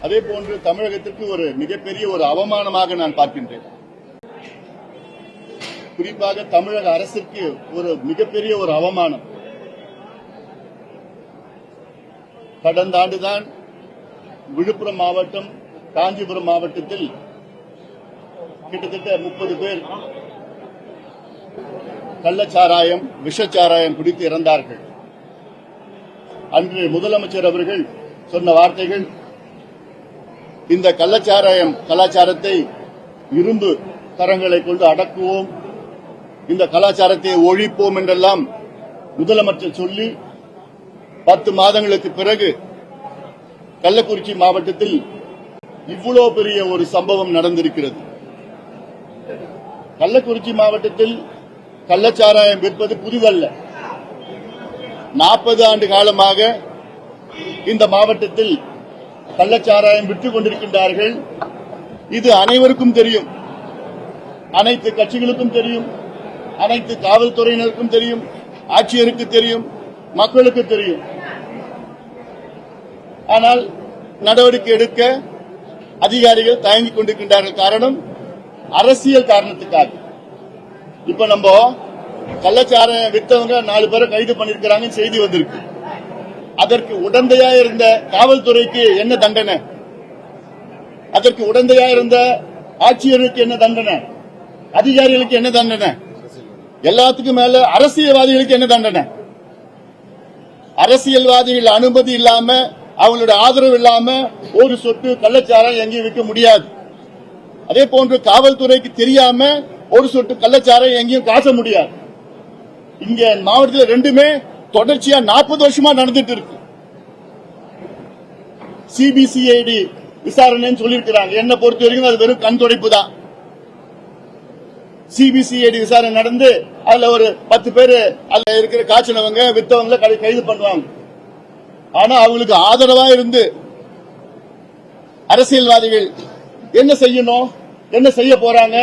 அதே போன்று தமிழகத்திற்கு ஒரு மிகப்பெரிய ஒரு அவமானமாக நான் பார்க்கின்றேன். குறிப்பாக தமிழக அரசுக்கு ஒரு மிகப்பெரிய ஒரு அவமானம். கடந்த ஆண்டுதான் விழுப்புரம் மாவட்டம், காஞ்சிபுரம் மாவட்டத்தில் கிட்டத்தட்ட 30 பேர் கள்ளச்சாராயம், விஷச்சாராயம் குடித்து இறந்தார்கள். அன்று முதலமைச்சர் அவர்கள் சொன்ன வார்த்தைகள், இந்த கள்ளச்சாராயம் கலாச்சாரத்தை இரும்பு கரங்களை கொண்டு அடக்குவோம், இந்த கலாச்சாரத்தை ஒழிப்போம் என்றெல்லாம் முதலமைச்சர் சொல்லி 10 மாதங்களுக்கு பிறகு கள்ளக்குறிச்சி மாவட்டத்தில் இவ்வளவு பெரிய ஒரு சம்பவம் நடந்திருக்கிறது. கள்ளக்குறிச்சி மாவட்டத்தில் கள்ளச்சாராயம் விற்பது புதிதல்ல. 40 ஆண்டு காலமாக இந்த மாவட்டத்தில் கள்ளச்சாராயம் விற்றுக் கொண்டிருக்கின்றார்கள். இது அனைவருக்கும் தெரியும், அனைத்து கட்சிகளுக்கும் தெரியும், அனைத்து காவல்துறையினருக்கும் தெரியும், ஆட்சியருக்கு தெரியும், மக்களுக்கு தெரியும். ஆனால் நடவடிக்கை எடுக்க அதிகாரிகள் தயங்கிக் கொண்டிருக்கின்றார்கள். காரணம் அரசியல் காரணத்துக்காக. இப்ப நம்ம கள்ளச்சாராயம் வித்தவங்க 4 பேரை கைது பண்ணிருக்கிறாங்க செய்தி வந்திருக்கு. அதற்கு உடந்தையா இருந்த காவல்துறைக்கு என்ன தண்டனை? அதற்கு உடந்தையா இருந்த ஆட்சியருக்கு என்ன தண்டனை? அதிகாரிகளுக்கு என்ன தண்டனை? எல்லாத்துக்கும் மேல அரசியல்வாதிகளுக்கு என்ன தண்டனை? அரசியல்வாதிகள் அனுமதி இல்லாம, அவங்களுடைய ஆதரவு இல்லாம ஒரு சொட்டு கள்ளச்சாராயம் எங்கேயும் விற்க முடியாது. அதே போன்று காவல்துறைக்கு தெரியாம ஒரு சொட்டு கள்ளச்சாராயம் எங்கேயும் காச முடியாது. இங்க மாவட்டத்தில் ரெண்டுமே தொடர்ச்சியா 40 வருஷமா நடந்துட்டு இருக்கு. சிபிசிஐடி விசாரணைன்னு சொல்லியிருக்கிறாங்க. என்ன பொறுத்த வரைக்கும் அது வெறும் கண் துடைப்பு தான். சிபிசிஐடி விசாரணை நடந்து அதுல ஒரு 10 பேரு அதுல இருக்கிற காய்ச்சினவங்க வித்தவங்களை கைது பண்ணுவாங்க. ஆனா அவங்களுக்கு ஆதரவா இருந்து அரசியல்வாதிகள் என்ன செய்யணும், என்ன செய்ய போறாங்க?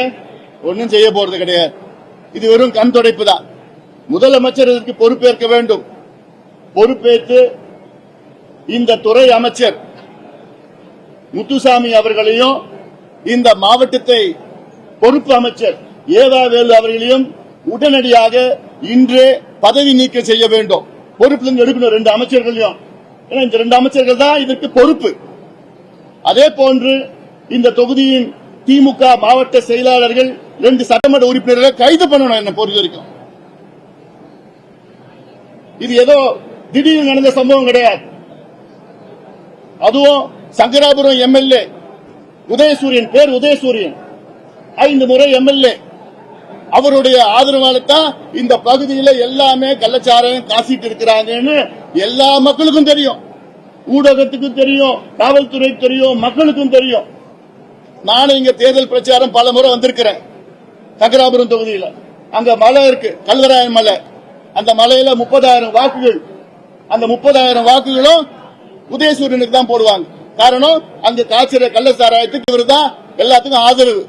ஒன்னும் செய்ய போறது கிடையாது. இது வெறும் கண் துடைப்பு தான். முதலமைச்சர் இதற்கு பொறுப்பேற்க வேண்டும். பொறுப்பேற்று இந்த துறை அமைச்சர் முத்துசாமி அவர்களையும், இந்த மாவட்டத்தை பொறுப்பு அமைச்சர் ஏவாவேலு அவர்களையும் உடனடியாக இன்றே பதவி நீக்கம் செய்ய வேண்டும். பொறுப்பிலிருந்து எடுக்கணும் 2 அமைச்சர்களையும். ஏன்னா இந்த 2 அமைச்சர்கள் தான் இதற்கு பொறுப்பு. அதே போன்று இந்த தொகுதியின் திமுக மாவட்ட செயலாளர்கள் 2 சட்டமன்ற உறுப்பினர்களை கைது பண்ணணும். என்ன பொறுத்த வரைக்கும் இது ஏதோ திடீர்னு நடந்த சம்பவம் கிடையாது. அதுவும் சங்கராபுரம் எம்எல்ஏ உதயசூரியன், பேர் உதயசூரியன், 5 முறை எம்எல்ஏ, அவருடைய ஆதரவால்தான் இந்த பகுதியில் எல்லாமே கள்ளச்சாராயம் காசிட்டு இருக்கிறாங்கன்னு எல்லா மக்களுக்கும் தெரியும், ஊடகத்துக்கும் தெரியும், காவல்துறை தெரியும், மக்களுக்கும் தெரியும். நானும் இங்க தேர்தல் பிரச்சாரம் பல முறை வந்திருக்கிறேன். சங்கராபுரம் தொகுதியில் அங்க மலை இருக்கு, கல்வராயன் மலை. அந்த மலையில 30,000 வாக்குகள். அந்த 30,000 வாக்குகளும் உதயசூரியனுக்கு தான் போடுவாங்க. காரணம் அங்க காய்ச்சற கள்ளச்சாராயத்துக்கு இவர் தான் எல்லாத்துக்கும் ஆதரவு.